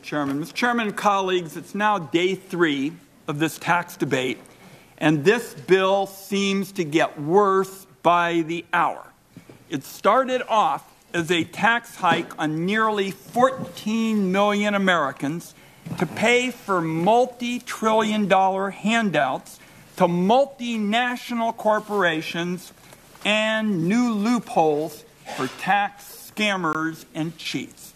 Chairman. Mr. Chairman and colleagues, it's now day 3 of this tax debate, and this bill seems to get worse by the hour. It started off as a tax hike on nearly 14 million Americans to pay for multi-trillion-dollar handouts to multinational corporations and new loopholes for tax scammers and cheats.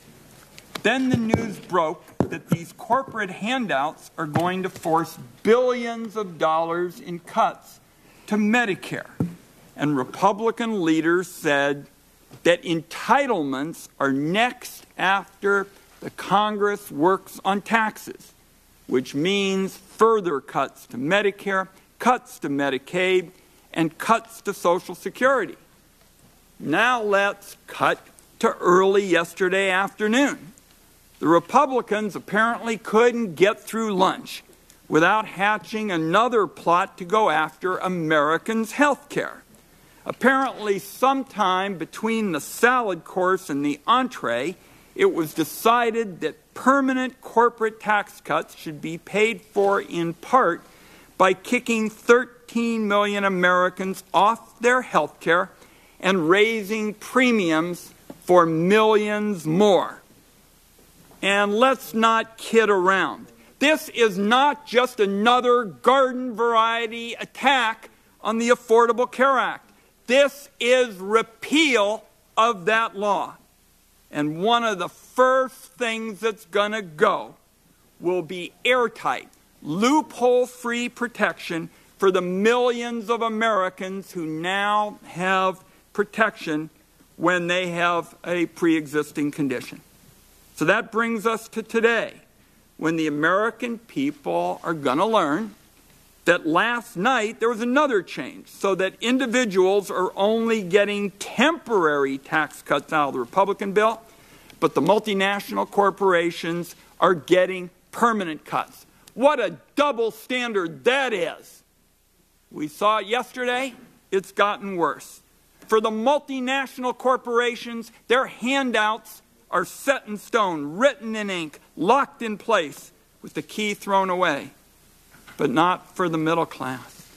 Then the news broke that these corporate handouts are going to force billions of dollars in cuts to Medicare. And Republican leaders said that entitlements are next after the Congress works on taxes, which means further cuts to Medicare, cuts to Medicaid, and cuts to Social Security. Now let's cut to early yesterday afternoon. The Republicans apparently couldn't get through lunch without hatching another plot to go after Americans' health care. Apparently, sometime between the salad course and the entree, it was decided that permanent corporate tax cuts should be paid for in part by kicking 13 million Americans off their health care and raising premiums for millions more. And let's not kid around. This is not just another garden variety attack on the Affordable Care Act. This is repeal of that law. And one of the first things that's going to go will be airtight, loophole-free protection for the millions of Americans who now have protection when they have a pre-existing condition. So that brings us to today, when the American people are going to learn that last night there was another change, so that individuals are only getting temporary tax cuts out of the Republican bill, but the multinational corporations are getting permanent cuts. What a double standard that is. We saw it yesterday. It's gotten worse. For the multinational corporations, their handouts are set in stone, written in ink, locked in place, with the key thrown away. But not for the middle class.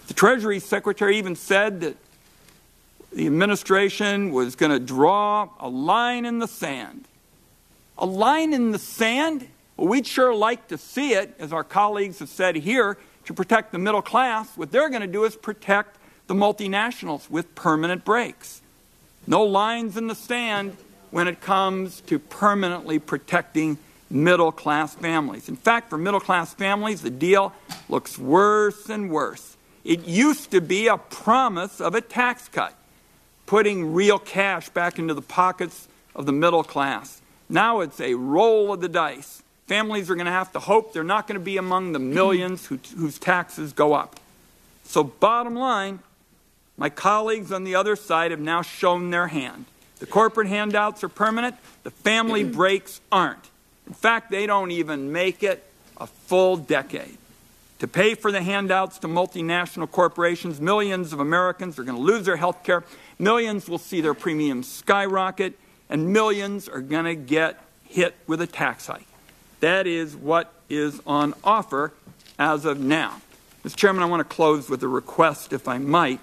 The Treasury Secretary even said that the administration was going to draw a line in the sand. A line in the sand? Well, we'd sure like to see it, as our colleagues have said here, to protect the middle class. What they're going to do is protect the multinationals with permanent breaks. No lines in the sand when it comes to permanently protecting middle-class families. In fact, for middle-class families, the deal looks worse and worse. It used to be a promise of a tax cut, putting real cash back into the pockets of the middle class. Now it's a roll of the dice. Families are going to have to hope they're not going to be among the millions whose taxes go up. So bottom line, my colleagues on the other side have now shown their hand. The corporate handouts are permanent. The family breaks aren't. In fact, they don't even make it a full decade. To pay for the handouts to multinational corporations, millions of Americans are going to lose their health care. Millions will see their premiums skyrocket. And millions are going to get hit with a tax hike. That is what is on offer as of now. Mr. Chairman, I want to close with a request, if I might.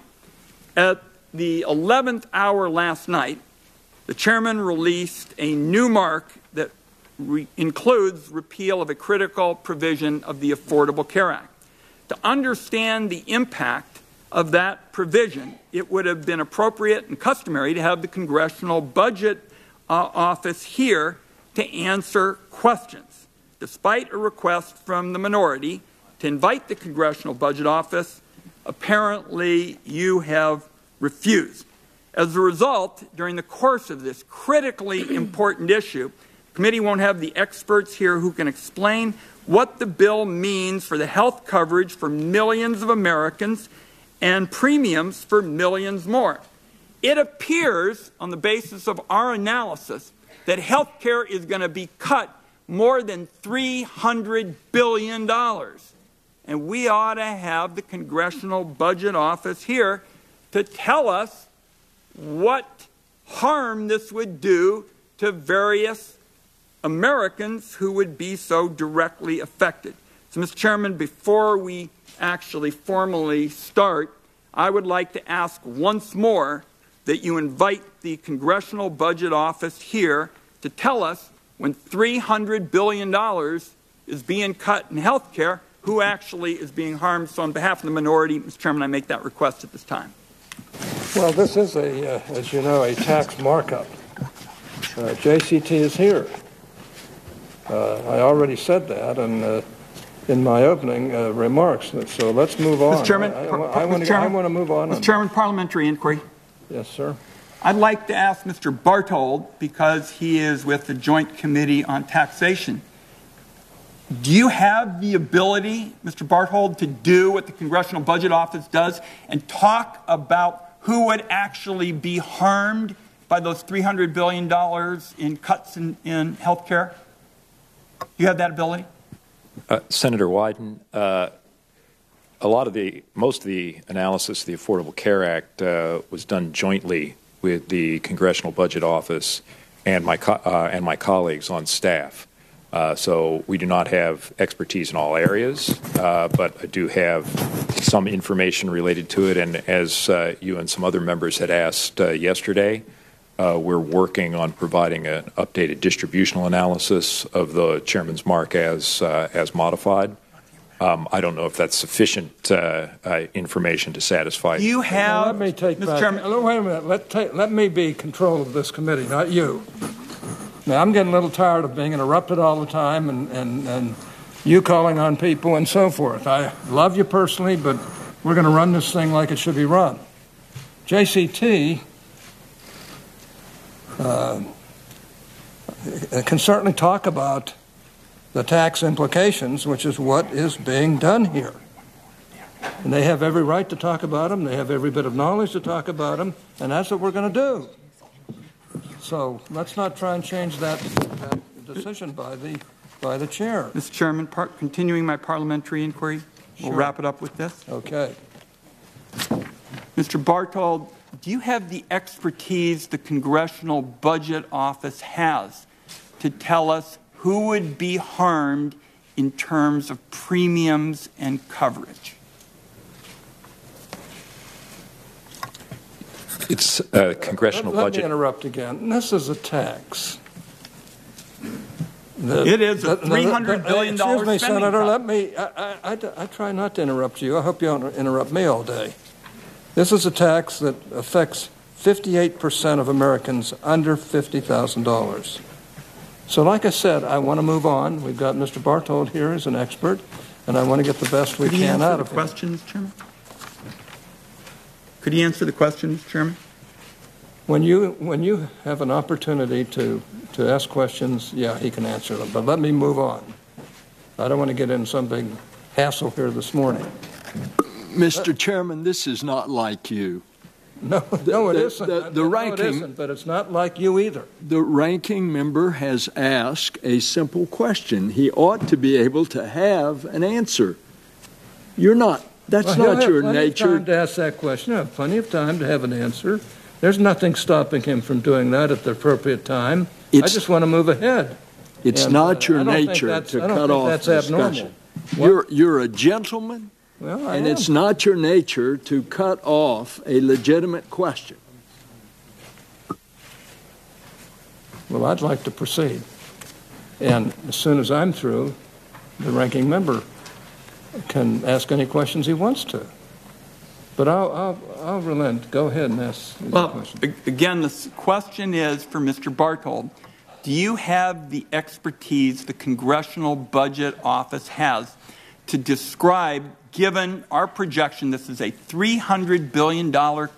At the 11th hour last night, the chairman released a new mark that includes repeal of a critical provision of the Affordable Care Act. To understand the impact of that provision, it would have been appropriate and customary to have the Congressional Budget Office here to answer questions. Despite a request from the minority to invite the Congressional Budget Office, apparently you have refused. As a result, during the course of this critically important issue, the committee won't have the experts here who can explain what the bill means for the health coverage for millions of Americans and premiums for millions more. It appears, on the basis of our analysis, that health care is going to be cut more than $300 billion. And we ought to have the Congressional Budget Office here to tell us what harm this would do to various Americans who would be so directly affected. So, Mr. Chairman, before we actually formally start, I would like to ask once more that you invite the Congressional Budget Office here to tell us when $300 billion is being cut in health care, who actually is being harmed. So on behalf of the minority, Mr. Chairman, I make that request at this time. Well, this is, as you know, a tax markup. JCT is here. I already said that in my opening remarks. So let's move on. Mr. Chairman, I want to move on. Mr. Chairman, parliamentary inquiry. Yes, sir. I'd like to ask Mr. Bartold, because he is with the Joint Committee on Taxation, do you have the ability, Mr. Bartold, to do what the Congressional Budget Office does and talk about who would actually be harmed by those $300 billion in cuts in health care? Do you have that ability? Senator Wyden, most of the analysis of the Affordable Care Act was done jointly with the Congressional Budget Office and my colleagues on staff. So we do not have expertise in all areas, but I do have some information related to it. And as you and some other members had asked yesterday, we're working on providing an updated distributional analysis of the chairman's mark as modified. I don't know if that's sufficient information to satisfy. You have. Let me take Mr. back. Chairman. Wait a minute. Let me be in control of this committee, not you. Now, I'm getting a little tired of being interrupted all the time and you calling on people and so forth. I love you personally, but we're going to run this thing like it should be run. JCT can certainly talk about the tax implications, which is what is being done here. And they have every right to talk about them. They have every bit of knowledge to talk about them, and that's what we're going to do. So let's not try and change that decision by the chair. Mr. Chairman, continuing my parliamentary inquiry, we'll wrap it up with this. Okay. Mr. Bartold, do you have the expertise the Congressional Budget Office has to tell us who would be harmed in terms of premiums and coverage? It's a congressional budget. Let me interrupt again. This is a tax. It is a $300 billion excuse me, Senator. cut. Let me. I try not to interrupt you. I hope you don't interrupt me all day. This is a tax that affects 58% of Americans under $50,000. So, like I said, I want to move on. We've got Mr. Bartold here as an expert, and I want to get the best we can out of him. Could he answer the question, Mr. Chairman? Could he answer the question, Mr. Chairman? When you have an opportunity to ask questions, yeah, he can answer them. But let me move on. I don't want to get in some big hassle here this morning. Mr. Chairman, this is not like you. No, it isn't. The ranking, no, it isn't, but it's not like you either. The ranking member has asked a simple question. He ought to be able to have an answer. You're not. That's not your nature. He'll have plenty of time to ask that question. He'll have plenty of time to have an answer. There's nothing stopping him from doing that at the appropriate time. I just want to move ahead. It's not your nature to cut off discussion. You're a gentleman. Well, and it's not your nature to cut off a legitimate question. Well, I'd like to proceed. And as soon as I'm through, the ranking member can ask any questions he wants to. But I'll relent. Go ahead and ask the question. Again, the question is for Mr. Bartold. Do you have the expertise the Congressional Budget Office has to describe, given our projection, this is a $300 billion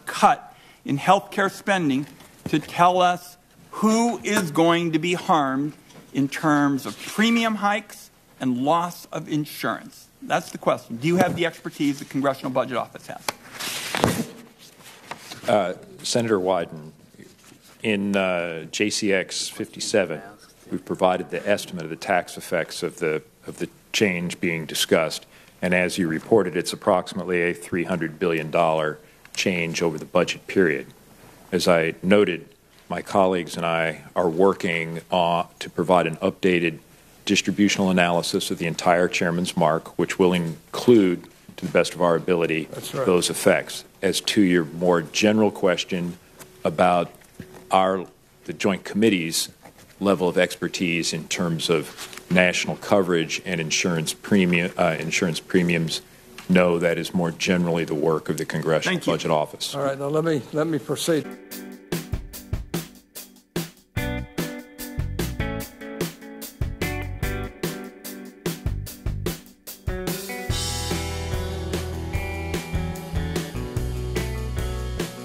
cut in health care spending, to tell us who is going to be harmed in terms of premium hikes and loss of insurance? That's the question. Do you have the expertise the Congressional Budget Office has? Senator Wyden, in JCX 57, we've provided the estimate of the tax effects of the change being discussed, and as you reported, it's approximately a $300 billion change over the budget period. As I noted, my colleagues and I are working to provide an updated distributional analysis of the entire Chairman's Mark, which will include, to the best of our ability, those effects. As to your more general question about the Joint Committee's level of expertise in terms of national coverage and insurance premiums, no, that is more generally the work of the Congressional Budget Office. All right, now let me proceed.